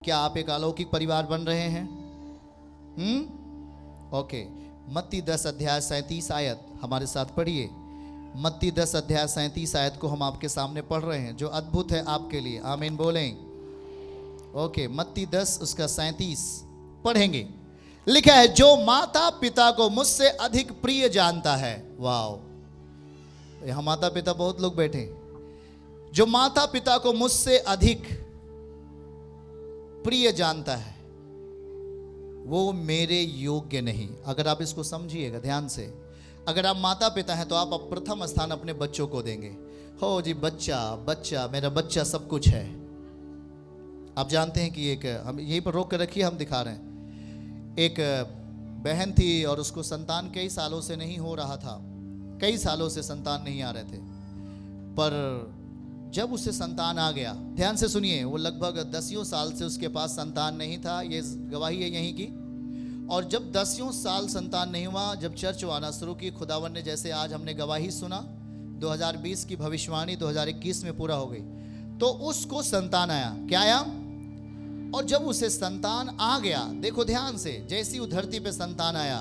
क्या आप एक अलौकिक परिवार बन रहे हैं? ओके, मत्ती 10 अध्याय 37 आयत हमारे साथ पढ़िए। मत्ती 10 अध्याय 37 आयत को हम आपके सामने पढ़ रहे हैं, जो अद्भुत है आपके लिए। आमीन बोलें। ओके, मत्ती 10 उसका 37 पढ़ेंगे। लिखा है, जो माता पिता को मुझसे अधिक प्रिय जानता है। वाओ, यहां माता पिता बहुत लोग बैठे। जो माता पिता को मुझसे अधिक प्रिय जानता है वो मेरे योग्य नहीं। अगर आप इसको समझिएगा ध्यान से, अगर आप माता पिता हैं तो आप प्रथम स्थान अपने बच्चों को देंगे। हो जी, बच्चा बच्चा, मेरा बच्चा सब कुछ है। आप जानते हैं कि एक, हम यहीं पर रोक कर रखिए, हम दिखा रहे हैं। एक बहन थी और उसको संतान कई सालों से नहीं हो रहा था, कई सालों से संतान नहीं आ रहे थे। पर जब उसे संतान आ गया, ध्यान से सुनिए, वो लगभग 10 साल से उसके पास संतान नहीं था, ये गवाही है यहीं की। और जब 10 साल संतान नहीं हुआ, जब चर्च आना शुरू की, खुदावन ने, जैसे आज हमने गवाही सुना, 2020 की भविष्यवाणी 2021 में पूरा हो गई, तो उसको संतान आया। क्या आया? और जब उसे संतान आ गया, देखो ध्यान से, जैसी धरती पे संतान आया,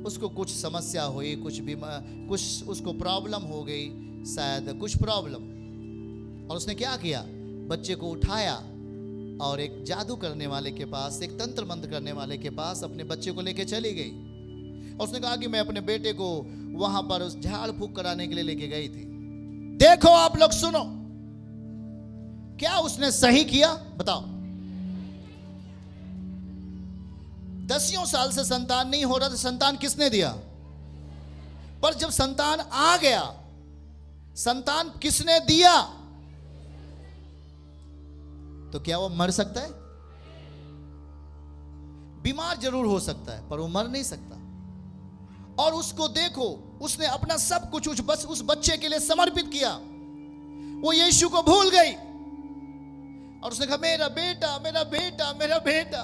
उसको कुछ समस्या हुई, कुछ उसको प्रॉब्लम हो गई, शायद कुछ प्रॉब्लम। और उसने क्या किया? बच्चे को उठाया और एक जादू करने वाले के पास, एक तंत्र मंत्र करने वाले के पास अपने बच्चे को लेके चली गई। और उसने कहा कि मैं अपने बेटे को वहां पर उस झाड़ फूक कराने के लिए लेके गई थी। देखो आप लोग सुनो, क्या उसने सही किया? बताओ। 10 साल से संतान नहीं हो रहा था, संतान किसने दिया? पर जब संतान आ गया, संतान किसने दिया? तो क्या वो मर सकता है? बीमार जरूर हो सकता है, पर वो मर नहीं सकता। और उसको देखो, उसने अपना सब कुछ उस बच्चे के लिए समर्पित किया। वो यीशु को भूल गई और उसने कहा, मेरा बेटा मेरा बेटा मेरा बेटा।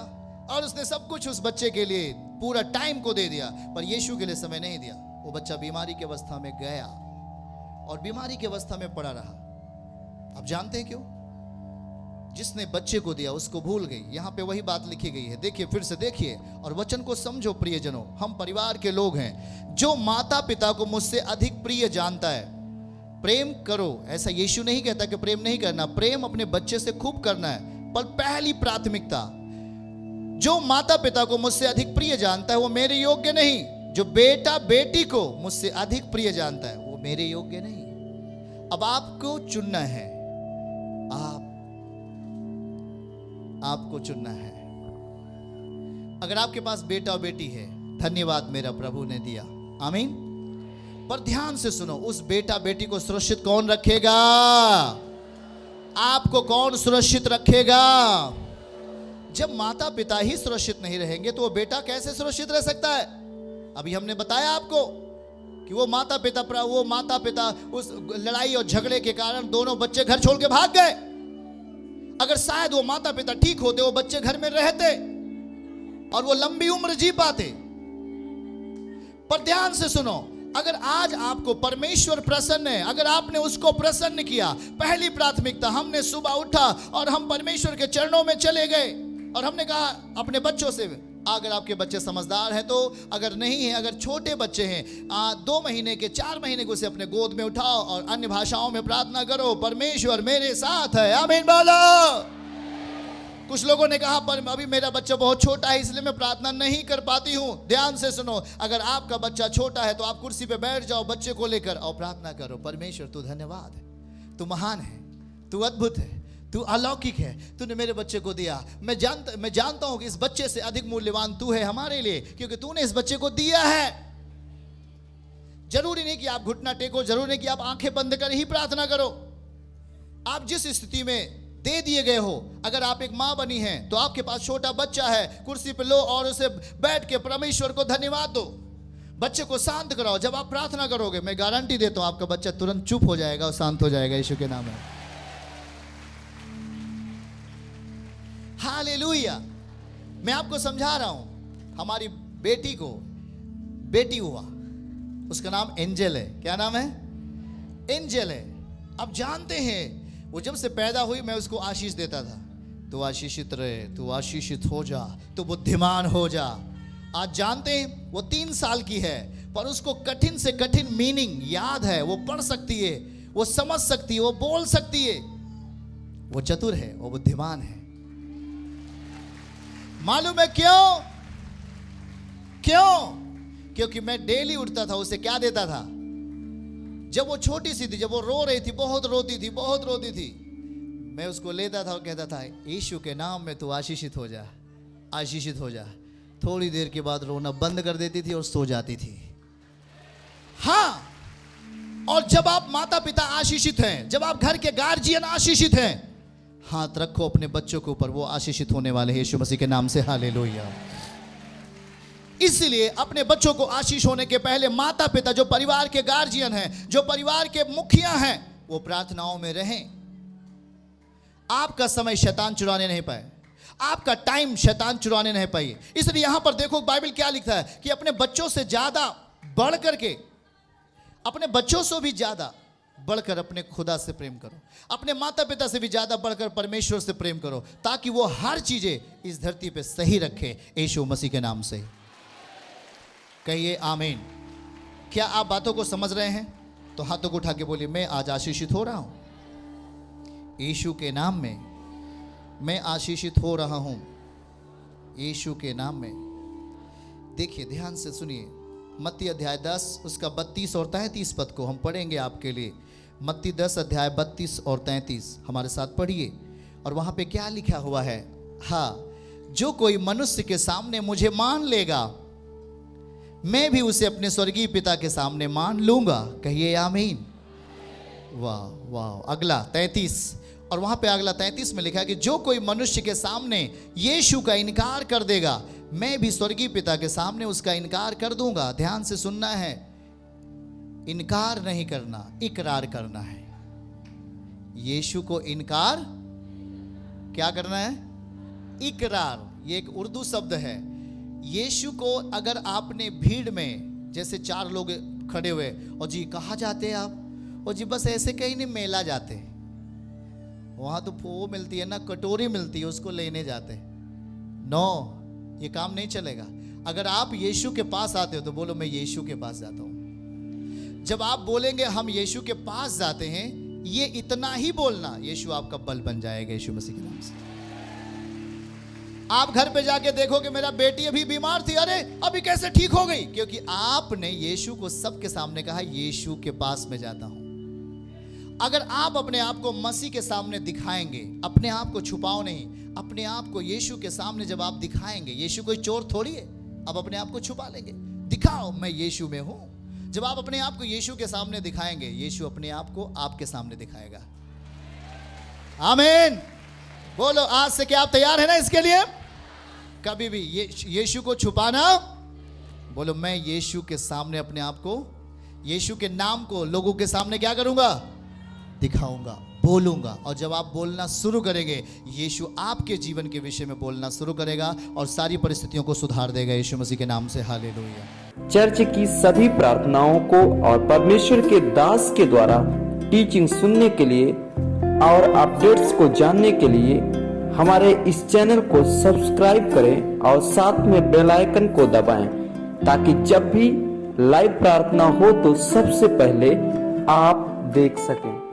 और उसने सब कुछ उस बच्चे के लिए, पूरा टाइम को दे दिया, पर यीशु के लिए समय नहीं दिया। वो बच्चा बीमारी की अवस्था में गया और बीमारी की अवस्था में पड़ा रहा। आप जानते हैं क्यों? जिसने बच्चे को दिया उसको भूल गई। यहां पे वही बात लिखी गई है, देखिए, फिर से देखिए और वचन को समझो। प्रियजनों, हम परिवार के लोग हैं। जो माता पिता को मुझसे अधिक प्रिय जानता है, प्रेम करो। ऐसा यीशु नहीं कहता कि प्रेम नहीं करना, प्रेम अपने बच्चे से खूब करना है, पर पहली प्राथमिकता, जो माता पिता को मुझसे अधिक प्रिय जानता है वो मेरे योग्य नहीं। जो बेटा बेटी को मुझसे अधिक प्रिय जानता है वो मेरे योग्य नहीं। अब आपको चुनना है, आपको चुनना है। अगर आपके पास बेटा और बेटी है, धन्यवाद, मेरा प्रभु ने दिया, आमीन। पर ध्यान से सुनो, उस बेटा बेटी को सुरक्षित कौन रखेगा? आपको कौन सुरक्षित रखेगा? जब माता पिता ही सुरक्षित नहीं रहेंगे तो वो बेटा कैसे सुरक्षित रह सकता है? अभी हमने बताया आपको कि वो माता पिता उस लड़ाई और झगड़े के कारण दोनों बच्चे घर छोड़ के भाग गए। अगर शायद वो माता पिता ठीक होते, वो बच्चे घर में रहते और वो लंबी उम्र जी पाते। पर ध्यान से सुनो, अगर आज आपको परमेश्वर प्रसन्न है, अगर आपने उसको प्रसन्न किया, पहली प्राथमिकता, हमने सुबह उठा और हम परमेश्वर के चरणों में चले गए और हमने कहा अपने बच्चों से, अगर आपके बच्चे समझदार हैं तो, अगर नहीं है, अगर छोटे बच्चे हैं, 2 महीने के 4 महीने को उसे अपने गोद में उठाओ और अन्य भाषाओं में प्रार्थना करो, परमेश्वर मेरे साथ है, आमीन बोलो। कुछ लोगों ने कहा, पर अभी मेरा बच्चा बहुत छोटा है इसलिए मैं प्रार्थना नहीं कर पाती हूं। ध्यान से सुनो, अगर आपका बच्चा छोटा है तो आप कुर्सी पे बैठ जाओ बच्चे को लेकर और प्रार्थना करो, परमेश्वर तू धन्यवाद है, तू महान है, तू अद्भुत है, तू अलौकिक है, तूने मेरे बच्चे को दिया। मैं जानता हूं कि इस बच्चे से अधिक मूल्यवान तू है हमारे लिए, क्योंकि तूने इस बच्चे को दिया है। जरूरी नहीं कि आप घुटना टेको, जरूरी नहीं कि आप आंखें बंद कर ही प्रार्थना करो। आप जिस स्थिति में दे दिए गए हो, अगर आप एक मां बनी हैं तो आपके पास छोटा बच्चा है, कुर्सी पे लो और उसे बैठ के परमेश्वर को धन्यवाद दो, बच्चे को शांत कराओ। जब आप प्रार्थना करोगे, मैं गारंटी देता हूं आपका बच्चा तुरंत चुप हो जाएगा और शांत हो जाएगा, यीशु के नाम में। हालेलुया। मैं आपको समझा रहा हूं, हमारी बेटी को बेटी हुआ, उसका नाम एंजल है। क्या नाम है? एंजल है। अब जानते हैं, वो जब से पैदा हुई मैं उसको आशीष देता था, तू आशीषित रहे, तू आशीषित हो जा, तू बुद्धिमान हो जा। आज जानते हैं वो 3 साल की है, पर उसको कठिन से कठिन मीनिंग याद है। वो पढ़ सकती है, वो समझ सकती है, वो बोल सकती है। वो चतुर है, वो बुद्धिमान है। मालूम है क्यों? क्यों? क्योंकि मैं डेली उठता था, उसे क्या देता था? जब वो छोटी सी थी, जब वो रो रही थी, बहुत रोती थी, बहुत रोती थी, मैं उसको लेता था और कहता था यीशु के नाम में तू आशीषित हो जा, आशीषित हो जा। थोड़ी देर के बाद रोना बंद कर देती थी और सो जाती थी। हाँ, और जब आप माता पिता आशीषित हैं, जब आप घर के गार्जियन आशीषित हैं, हाथ रखो अपने बच्चों के ऊपर, वो आशीषित होने वाले हैं यीशु मसीह के नाम से। हालेलुया। इसलिए अपने बच्चों को आशीष होने के पहले माता पिता, जो परिवार के गार्जियन हैं, जो परिवार के मुखिया हैं, वो प्रार्थनाओं में रहें। आपका समय शैतान चुराने नहीं पाए, आपका टाइम शैतान चुराने नहीं पाए। इसलिए यहां पर देखो बाइबल क्या लिखता है कि अपने बच्चों से ज्यादा बढ़ करके, अपने बच्चों से भी ज्यादा बढ़कर अपने खुदा से प्रेम करो, अपने माता पिता से भी ज्यादा बढ़कर परमेश्वर से प्रेम करो, ताकि वो हर चीजें इस धरती पे सही रखे यीशु मसीह के नाम से। कहिए आमीन। क्या आप बातों को समझ रहे हैं? तो हाथों को उठा के बोलिए, मैं आज आशीषित हो रहा हूं यीशु के नाम में, मैं आशीषित हो रहा हूं यीशु के नाम में। देखिए ध्यान से सुनिए, मत्ती अध्याय 10 उसका 32 और 33 पद को हम पढ़ेंगे आपके लिए। मत्ती 10 अध्याय 32 और 33 हमारे साथ पढ़िए। और वहां पे क्या लिखा हुआ है? हाँ, जो कोई मनुष्य के सामने मुझे मान लेगा, मैं भी उसे अपने स्वर्गीय पिता के सामने मान लूंगा। कहिए आमीन। वाह वाह। अगला 33, और वहां पे अगला 33 में लिखा है कि जो कोई मनुष्य के सामने यीशु का इनकार कर देगा, मैं भी स्वर्गीय पिता के सामने उसका इनकार कर दूंगा। ध्यान से सुनना है, इनकार नहीं करना, इकरार करना है। यीशु को इनकार क्या करना है? इकरार। ये एक उर्दू शब्द है। यीशु को अगर आपने भीड़ में, जैसे 4 लोग खड़े हुए, और जी कहाँ जाते हैं आप? और जी बस ऐसे कहीं नहीं, मेला जाते हैं। वहाँ तो वो मिलती है ना, कटोरी मिलती है, उसको लेने जाते हैं। नो, ये काम नहीं चलेगा। अगर आप यीशु के पास आते हो तो बोलो मैं यीशु के पास जाता हूँ। जब आप बोलेंगे हम यीशु के पास जाते हैं, ये इतना ही बोलना, यीशु आपका बल बन जाएगा यीशु मसीह के नाम से। आप घर पे जाके देखोगे मेरा बेटी अभी बीमार थी, अरे अभी कैसे ठीक हो गई? क्योंकि आपने यीशु को सबके सामने कहा यीशु के पास में जाता हूं। अगर आप अपने आप को मसीह के सामने दिखाएंगे, अपने आप को छुपाओ नहीं, अपने आप को यीशु के सामने जब आप दिखाएंगे, यीशु कोई चोर थोड़ी है, आप अपने आप को छुपा लेंगे। दिखाओ मैं यीशु में हूं। जब आप अपने आप को यीशु के सामने दिखाएंगे, यीशु अपने आप को आपके सामने दिखाएगा। आमीन। बोलो आज से क्या आप तैयार है ना इसके लिए? कभी भी यीशु को छुपाना, बोलो मैं यीशु के सामने अपने आप को, यीशु के नाम को लोगों के सामने क्या करूंगा? दिखाऊंगा, बोलूंगा। और जब आप बोलना शुरू करेंगे, यीशु आपके जीवन के विषय में बोलना शुरू करेगा और सारी परिस्थितियों को सुधार देगा यीशु मसीह के नाम से। हालेलुया। चर्च की सभी प्रार्थनाओं को और परमेश्वर के दास के द्वारा टीचिंग सुनने के लिए और अपडेट्स को जानने के लिए हमारे इस चैनल को सब्सक्राइब करें और साथ में बेल आइकन को दबाएं, ताकि जब भी लाइव प्रार्थना हो तो सबसे पहले आप देख सकें।